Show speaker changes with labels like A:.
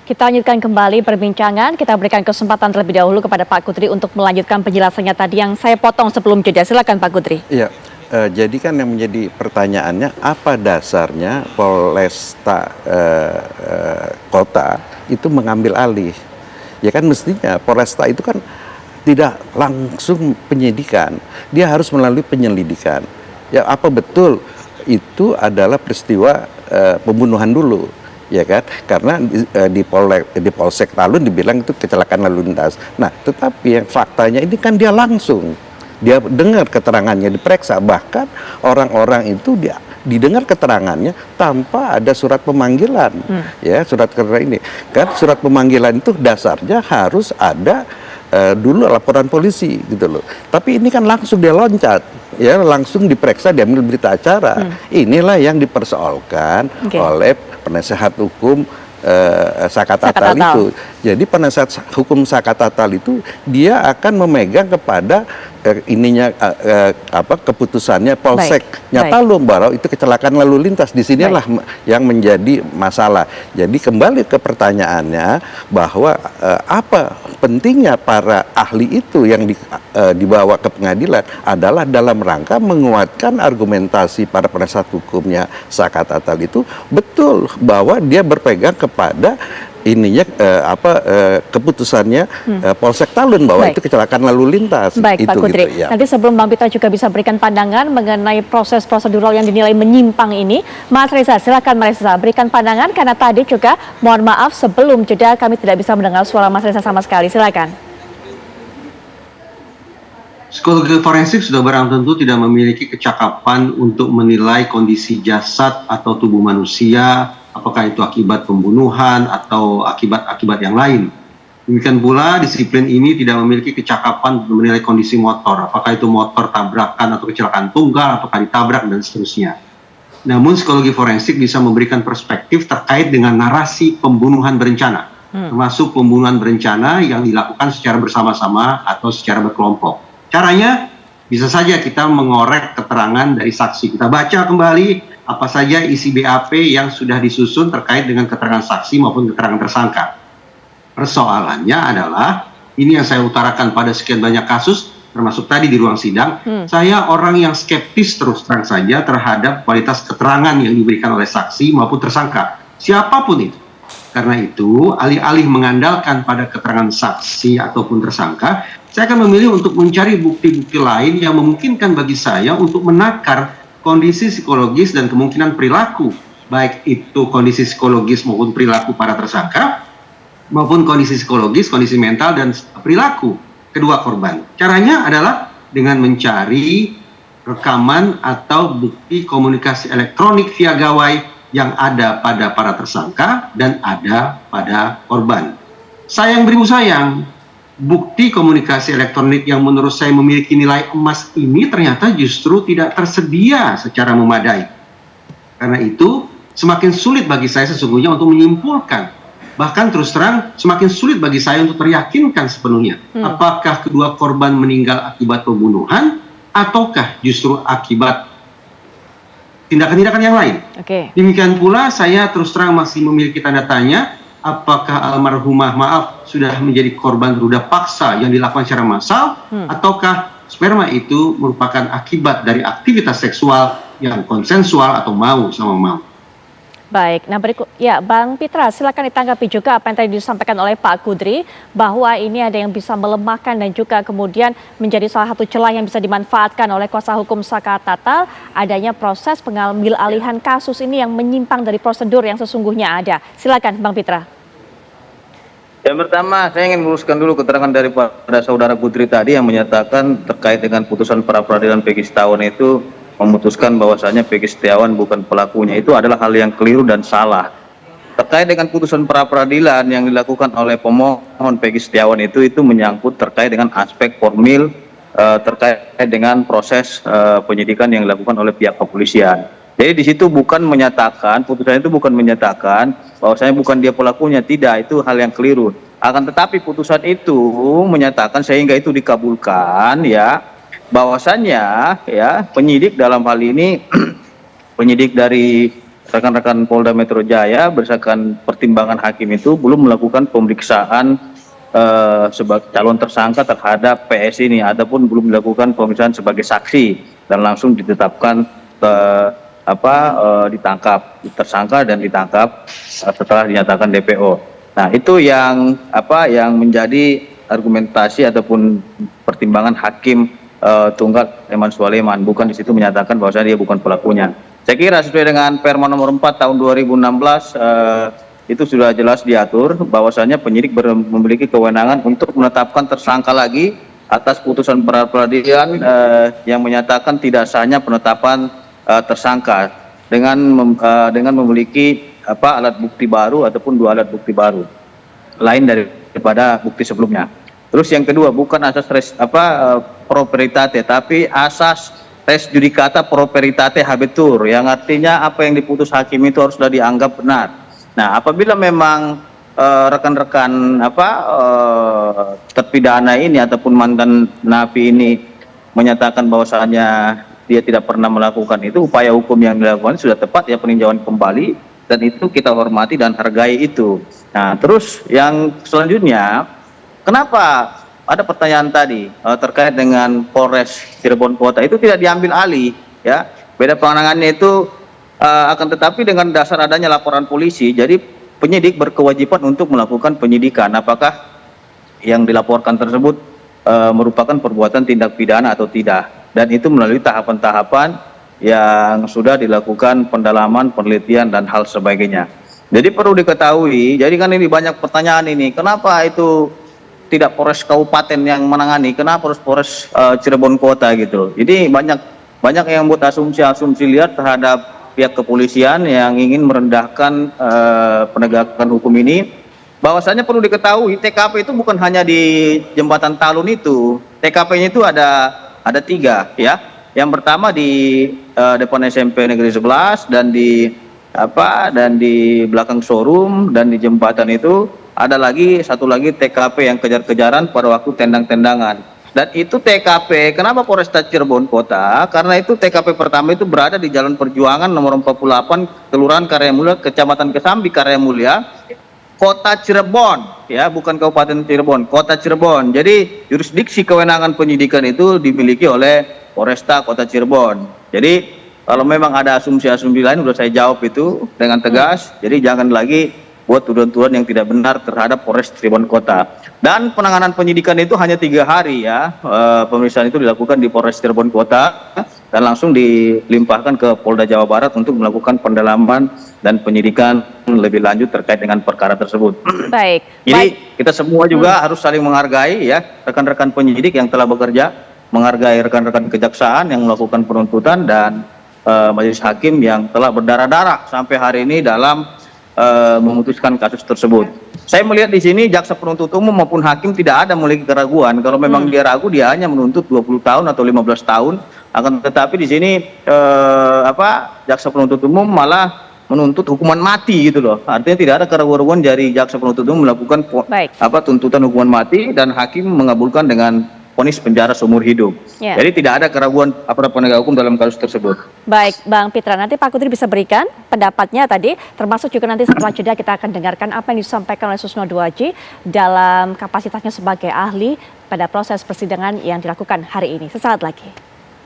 A: Kita lanjutkan kembali perbincangan. Kita berikan kesempatan terlebih dahulu kepada Pak Kudri untuk melanjutkan penjelasannya tadi yang saya potong sebelum jeda. Silakan Pak Kudri.
B: Iya, jadi kan yang menjadi pertanyaannya apa dasarnya Polresta Kota itu mengambil alih? Ya kan mestinya Polresta itu kan tidak langsung penyidikan, dia harus melalui penyelidikan. Ya apa betul itu adalah peristiwa pembunuhan dulu? Ya kan, karena di Polsek Talun dibilang itu kecelakaan lalu lintas. Nah, tetapi yang faktanya ini kan dia langsung, dia dengar keterangannya, diperiksa, bahkan orang-orang itu dia didengar keterangannya tanpa ada surat pemanggilan. Ya, surat keterangan ini kan surat pemanggilan itu dasarnya harus ada dulu laporan polisi gitu loh. Tapi ini kan langsung dia loncat, ya langsung diperiksa, diambil berita acara. Inilah yang dipersoalkan oleh penasehat hukum Saka Tatal itu. Jadi penasehat hukum Saka Tatal itu dia akan memegang kepada keputusannya Polseknya Talun bahwa itu kecelakaan lalu lintas. Disinilah yang menjadi masalah. Jadi kembali ke pertanyaannya bahwa apa pentingnya para ahli itu yang dibawa ke pengadilan adalah dalam rangka menguatkan argumentasi para penasihat hukumnya Saka Tatal itu betul bahwa dia berpegang kepada keputusannya Polsek Talun bahwa itu kecelakaan lalu lintas.
A: Baik,
B: itu,
A: Pak Kudri.
B: gitu, ya.
A: Nanti sebelum Bang Pitra juga bisa berikan pandangan mengenai proses prosedural yang dinilai menyimpang ini, Mas Reza, silakan Mas Reza berikan pandangan karena tadi juga mohon maaf sebelum jeda kami tidak bisa mendengar suara Mas Reza sama sekali. Silakan.
C: Psikologi forensik sudah barang tentu tidak memiliki kecakapan untuk menilai kondisi jasad atau tubuh manusia, apakah itu akibat pembunuhan atau akibat-akibat yang lain. Demikian pula disiplin ini tidak memiliki kecakapan untuk menilai kondisi motor, apakah itu motor tabrakan atau kecelakaan tunggal, apakah ditabrak dan seterusnya. Namun psikologi forensik bisa memberikan perspektif terkait dengan narasi pembunuhan berencana, termasuk pembunuhan berencana yang dilakukan secara bersama-sama atau secara berkelompok. Caranya bisa saja kita mengorek keterangan dari saksi. Kita baca kembali apa saja isi BAP yang sudah disusun terkait dengan keterangan saksi maupun keterangan tersangka. Persoalannya adalah, ini yang saya utarakan pada sekian banyak kasus, termasuk tadi di ruang sidang, saya orang yang skeptis terus terang saja terhadap kualitas keterangan yang diberikan oleh saksi maupun tersangka, siapapun itu. Karena itu, alih-alih mengandalkan pada keterangan saksi ataupun tersangka, saya akan memilih untuk mencari bukti-bukti lain yang memungkinkan bagi saya untuk menakar kondisi psikologis dan kemungkinan perilaku, baik itu kondisi psikologis maupun perilaku para tersangka, maupun kondisi psikologis, kondisi mental, dan perilaku kedua korban. Caranya adalah dengan mencari rekaman atau bukti komunikasi elektronik via gawai yang ada pada para tersangka dan ada pada korban. Sayang beribu sayang, bukti komunikasi elektronik yang menurut saya memiliki nilai emas ini ternyata justru tidak tersedia secara memadai. Karena itu, semakin sulit bagi saya sesungguhnya untuk menyimpulkan. Bahkan terus terang, semakin sulit bagi saya untuk teryakinkan sepenuhnya. Apakah kedua korban meninggal akibat pembunuhan, ataukah justru akibat tindakan-tindakan yang lain. Demikian pula, saya terus terang masih memiliki tanda tanya, apakah almarhumah sudah menjadi korban ruda paksa yang dilakukan secara massal, ataukah sperma itu merupakan akibat dari aktivitas seksual yang konsensual atau mau sama mau.
A: Baik, nah berikut ya Bang Pitra, silakan ditanggapi juga apa yang tadi disampaikan oleh Pak Kudri bahwa ini ada yang bisa melemahkan dan juga kemudian menjadi salah satu celah yang bisa dimanfaatkan oleh kuasa hukum Saka Tatal, adanya proses pengambil alihan kasus ini yang menyimpang dari prosedur yang sesungguhnya ada. Silakan Bang Pitra.
D: Yang pertama, saya ingin meluruskan dulu keterangan daripada saudara Putri tadi yang menyatakan terkait dengan putusan pra peradilan Peggy Setiawan itu memutuskan bahwasanya Peggy Setiawan bukan pelakunya. Itu adalah hal yang keliru dan salah. Terkait dengan putusan pra peradilan yang dilakukan oleh pemohon Peggy Setiawan itu menyangkut terkait dengan aspek formil terkait dengan proses penyidikan yang dilakukan oleh pihak kepolisian. Jadi di situ bukan menyatakan, putusan itu bukan menyatakan bahwasanya bukan dia pelakunya, tidak, itu hal yang keliru. Akan tetapi putusan itu menyatakan sehingga itu dikabulkan ya, bahwasannya ya penyidik dalam hal ini penyidik dari rekan-rekan Polda Metro Jaya berdasarkan pertimbangan hakim itu belum melakukan pemeriksaan sebagai calon tersangka terhadap PS ini, ataupun belum dilakukan pemeriksaan sebagai saksi dan langsung ditetapkan ditangkap tersangka dan ditangkap setelah dinyatakan DPO. Nah, itu yang menjadi argumentasi ataupun pertimbangan hakim tunggal Eman Sualeman, bukan di situ menyatakan bahwasanya dia bukan pelakunya. Saya kira sesuai dengan Perma nomor 4 tahun 2016 itu sudah jelas diatur bahwasanya penyidik memiliki kewenangan untuk menetapkan tersangka lagi atas putusan pra-peradilan yang menyatakan tidak sahnya penetapan tersangka dengan memiliki alat bukti baru ataupun 2 alat bukti baru lain daripada bukti sebelumnya. Terus yang kedua, bukan asas pro veritate, tapi asas res judicata pro veritate habetur, yang artinya apa yang diputus hakim itu haruslah dianggap benar. Nah, apabila memang rekan-rekan terpidana ini ataupun mantan napi ini menyatakan bahwasanya dia tidak pernah melakukan itu, upaya hukum yang dilakukan sudah tepat ya, peninjauan kembali, dan itu kita hormati dan hargai itu. Nah, terus yang selanjutnya, kenapa ada pertanyaan tadi terkait dengan Polres Cirebon Kota itu tidak diambil alih ya, beda penanganannya itu. Akan tetapi dengan dasar adanya laporan polisi, jadi penyidik berkewajiban untuk melakukan penyidikan apakah yang dilaporkan tersebut merupakan perbuatan tindak pidana atau tidak, dan itu melalui tahapan-tahapan yang sudah dilakukan pendalaman, penelitian, dan hal sebagainya. Jadi perlu diketahui, jadi kan ini banyak pertanyaan ini, kenapa itu tidak Polres Kabupaten yang menangani, kenapa harus Polres Cirebon Kota gitu. Jadi banyak yang buat asumsi-asumsi liar terhadap pihak kepolisian yang ingin merendahkan penegakan hukum ini. Bahwasanya perlu diketahui TKP itu bukan hanya di Jembatan Talun itu, TKP-nya itu ada 3 ya. Yang pertama di depan SMP Negeri 11 dan di belakang showroom, dan di jembatan itu ada lagi satu lagi TKP yang kejar-kejaran pada waktu tendang-tendangan. Dan itu TKP, kenapa Polresta Cirebon Kota? Karena itu TKP pertama itu berada di Jalan Perjuangan nomor 48, Kelurahan Karya Mulia, Kecamatan Kesambi Karya Mulia, Kota Cirebon, ya, bukan Kabupaten Cirebon, Kota Cirebon. Jadi jurisdiksi kewenangan penyidikan itu dimiliki oleh Polresta Kota Cirebon. Jadi kalau memang ada asumsi-asumsi lain, sudah saya jawab itu dengan tegas. Jadi jangan lagi buat tuduhan-tuduhan yang tidak benar terhadap Polres Cirebon Kota. Dan penanganan penyidikan itu hanya 3 hari ya. Pemeriksaan itu dilakukan di Polres Cirebon Kota dan langsung dilimpahkan ke Polda Jawa Barat untuk melakukan pendalaman dan penyidikan lebih lanjut terkait dengan perkara tersebut.
A: Baik.
D: Jadi kita semua juga harus saling menghargai ya rekan-rekan penyidik yang telah bekerja, menghargai rekan-rekan kejaksaan yang melakukan penuntutan, dan majelis hakim yang telah berdarah-darah sampai hari ini dalam memutuskan kasus tersebut. Saya melihat di sini jaksa penuntut umum maupun hakim tidak ada memiliki keraguan. Kalau memang dia ragu, dia hanya menuntut 20 tahun atau 15 tahun. Akan tetapi di sini jaksa penuntut umum malah menuntut hukuman mati gitu loh. Artinya tidak ada keraguan dari jaksa penuntut umum melakukan tuntutan hukuman mati, dan hakim mengabulkan dengan vonis penjara seumur hidup. Ya. Jadi tidak ada keraguan aparat penegak hukum dalam kasus tersebut.
A: Baik, Bang Pitra, nanti Pak Kudri bisa berikan pendapatnya tadi, termasuk juga nanti setelah jeda kita akan dengarkan apa yang disampaikan oleh Susno Duaji dalam kapasitasnya sebagai ahli pada proses persidangan yang dilakukan hari ini. Sesaat lagi.